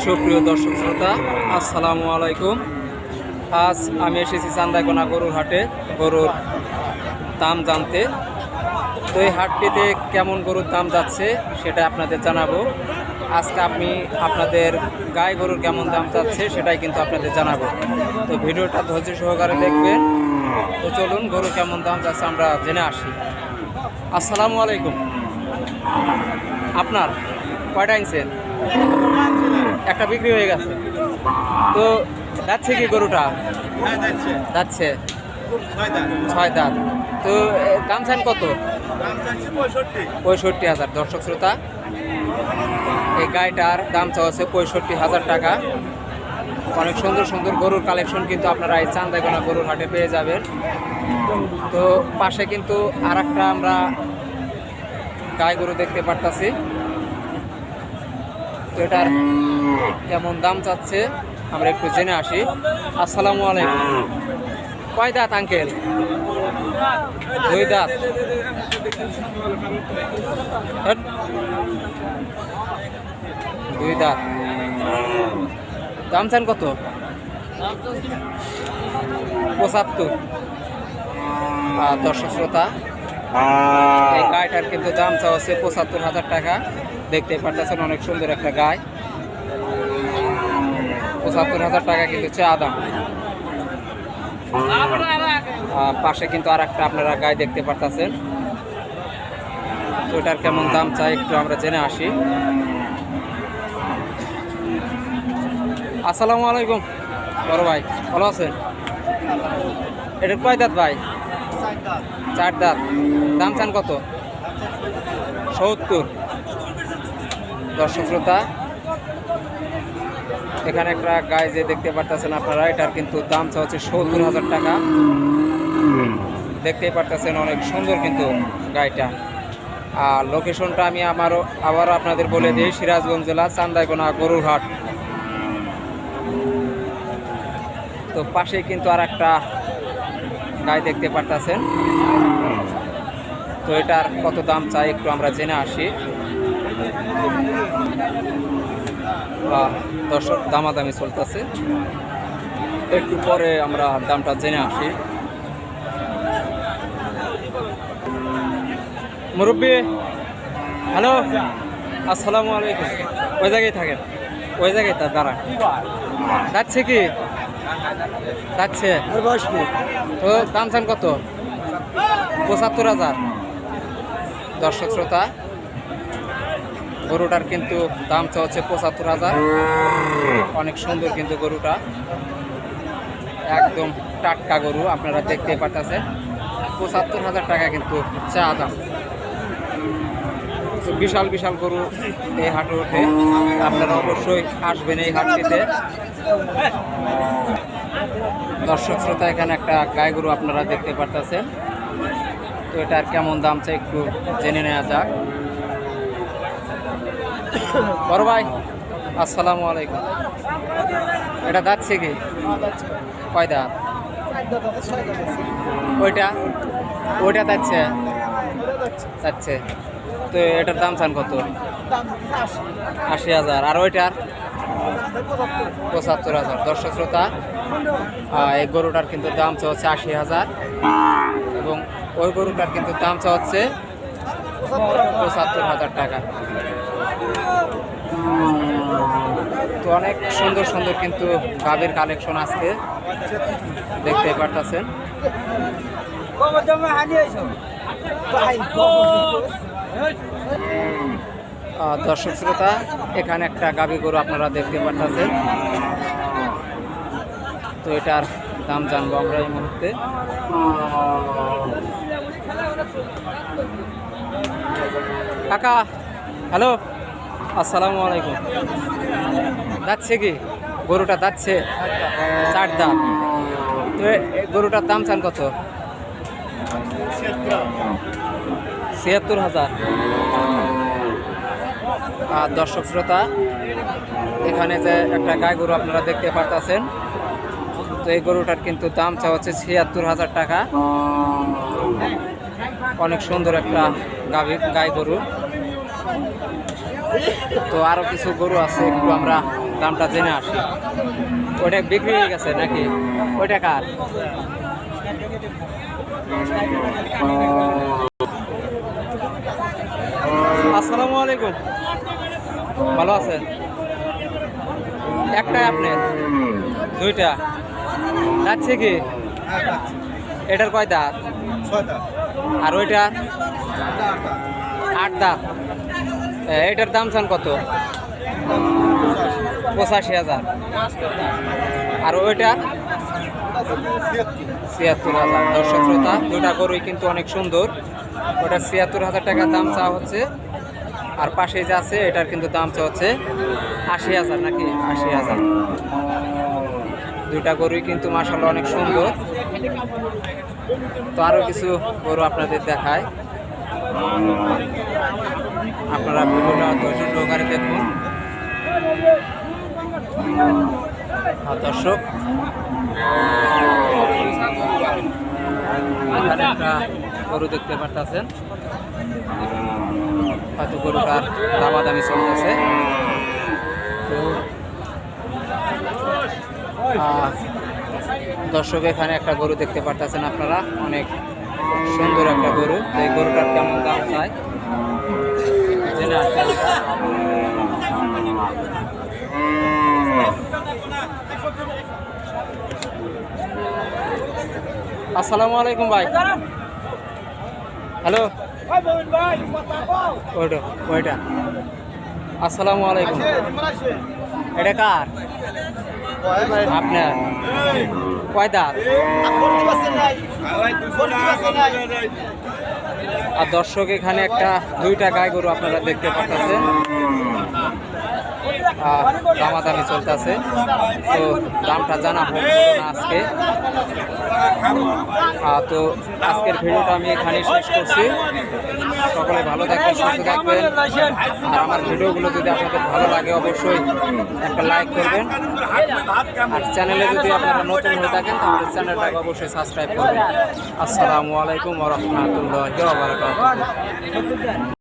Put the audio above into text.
সুপ্রিয় দর্শক শ্রোতা, আসসালামু আলাইকুম। আজ আমি এসেছি চান্দাইকোনা গরুর হাটে গরুর দাম জানতে। তো এই হাটটিতে কেমন গরুর দাম যাচ্ছে সেটা আপনাদের জানাবো। আজকে আমি আপনাদের গাই গরুর কেমন দাম যাচ্ছে সেটাই কিন্তু আপনাদের জানাবো। তো ভিডিওটা ধৈর্য সহকারে দেখবেন। তো চলুন গরু কেমন দাম যাচ্ছে আমরা জেনে আসি। আসসালামু আলাইকুম। আপনার কয়টা আনছেন? একটা বিক্রি হয়ে গেছে। তো যাচ্ছে কি গরুটা? যাচ্ছে 6 দাঁত। তো দাম চান কত? 65,000। দর্শক শ্রোতা, এই গাইটার দাম চাওয়া 65,000 টাকা। অনেক সুন্দর সুন্দর গরুর কালেকশন কিন্তু আপনারা এই চান্দাইকোনা গরুর হাটে পেয়ে যাবেন। তো পাশে কিন্তু আর একটা আমরা গাই গরু দেখতে পারতাছি। তো এটার কেমন দাম চাচ্ছে আমরা একটু জেনে আসি। আসসালামু আলাইকুম। কয় দাঁত আঙ্কেল? 2 দাঁত। হ্যাট। 2 দাঁত। দাম চান কত? 75। দর্শক শ্রোতা, এই গাইটার কিন্তু দাম চাওয়া 75,000 টাকা। দেখতে পারতেছেন অনেক সুন্দর একটা গাই। 75,000 টাকা কিন্তু চা দাম। পাশে কিন্তু আর একটা আপনারা গাই দেখতে পারতেছেন। তো এটার কেমন দাম চাই একটু আমরা জেনে আসি। আসসালামু আলাইকুম বড় ভাই, ভালো আছেন? এটার কয় দাঁত ভাই? 4 দাঁত। দাম চান কত? 70। দর্শক শ্রোতা, এখানে একটা গাই যে দেখতে পারতেছেন আপনারা, এটার কিন্তু দাম চাচ্ছে 70,000 টাকা। দেখতেই পারতেছেন অনেক সুন্দর কিন্তু গাইটা। আর লোকেশনটা আমি আবার আপনাদের বলে দিই, সিরাজগঞ্জ জেলা চান্দাইকোনা গরুর হাট। তো পাশে কিন্তু আর একটা গাই দেখতে পারতেছেন। তো এটার কত দাম চাই একটু আমরা জেনে আসি। দর্শক, দামাদামি চলতেছে, একটু পরে আমরা দামটা জেনে আসি। মুরব্বী, হ্যালো, আসসালামু আলাইকুম। ওই জায়গায় থাকেন, ওই জায়গায় তার দাঁড়া। যাচ্ছে কি? যাচ্ছে। তো দাম চান কত? 75,000। দর্শক শ্রোতা, গরুটার কিন্তু দাম চাচ্ছে 75,000। অনেক সুন্দর কিন্তু গরুটা, একদম টাটকা গরু আপনারা দেখতে পারতেছেন। 75,000 টাকা কিন্তু চা দাম। বিশাল বিশাল গরু এই হাটে ওঠে, আপনারা অবশ্যই আসবেন এই হাটটিতে। দর্শক শ্রোতা, এখানে একটা গাই গরু আপনারা দেখতে পারতেছেন। তো এটার কেমন দাম চাই একটু জেনে নেওয়া যাক। বড় ভাই, আসসালামু আলাইকুম। এটা যাচ্ছে কি? কয় দাঁত? ওইটা যাচ্ছে। যাচ্ছে। তো এটার দাম চান কত? 80,000। আর ওইটার? 75,000। দর্শক শ্রোতা, এই গরুটার কিন্তু দাম চাচ্ছে 80,000 এবং ওই গরুটার কিন্তু দাম চাচ্ছে 75,000 টাকা। তো অনেক সুন্দর সুন্দর কিন্তু গাভীর কালেকশন আজকে দেখতে পারতেছেন। দর্শক শ্রোতা, এখানে একটা গাভী গরু আপনারা দেখতে পারতেছেন। তো এটার দাম জানবো আমরা এই মুহূর্তে। কাকা, হ্যালো, আসসালামু আলাইকুম। যাচ্ছে কি? গরুটা যাচ্ছে 4 দাঁত। তো গরুটার দাম চান কত? 76,000। আর দর্শক শ্রোতা, এখানে যে একটা গাই গরু আপনারা দেখতে পারতেছেন, তো এই গরুটার কিন্তু দাম চাচ্ছে 76,000 টাকা। অনেক সুন্দর একটা গাই গরু। তো আরো কিছু গরু আছে, একটু আমরা দামটা জেনে আসি। ওইটা বিক্রি হয়ে গেছে নাকি? ওইটা কার? আসসালামু আলাইকুম, ভালো আছেন? একটাই আপনার? দুইটা যাচ্ছে কি? এটার কয় দাঁত? আর ওইটার? 8 দাঁত। এটার দাম চান কত? 85,000। আর ওইটার? 76,000। দর্শক শ্রোতা, দুটা গরুই কিন্তু অনেক সুন্দর। ওটার 76,000 টাকা দাম চাওয়া হচ্ছে। আর পাশে যে আছে এটার কিন্তু দাম চাওয়া হচ্ছে 80,000 নাকি? 80,000। দুটা গরুই কিন্তু মাশাআল্লাহ অনেক সুন্দর। তো আরও কিছু গরু আপনাদের দেখায়, আপনারা ভিডিওটা ধৈর্য সহকারে দেখুন। দর্শক, এখানে একটা গরু দেখতে পারতেছেন, হয়তো গরুটার দামাদামি চলতেছে। তো দর্শক, এখানে একটা গরু দেখতে পারতেছেন আপনারা, অনেক সুন্দর একটা গরু। তো এই গরুটার কেমন দাম চায় জেনে আসতে হবে। আসসালামু আলাইকুম ভাই। হ্যালো, ওইটা। আসসালামু আলাইকুম। এটা কার? আপনার? কয় দাঁত? আর দর্শক, এখানে একটা দুইটা গাই গরু আপনারা দেখতে পাচ্ছেন, দামাদামি চলতেছে। তো দামটা জানা হোক না আজকে। তো আজকের ভিডিওটা আমি এখানেই শেষ করছি। সকলে ভালো থাকবেন, সুস্থ থাকবেন। আর আমার ভিডিওগুলো যদি আপনাদের ভালো লাগে অবশ্যই একটা লাইক করবেন। আর চ্যানেলে যদি আপনারা নতুন হয়ে থাকেন তাহলে চ্যানেলটাকে অবশ্যই সাবস্ক্রাইব করবেন। আসসালামু আলাইকুম ওয়া রাহমাতুল্লাহি ওয়া বারাকাতুহু।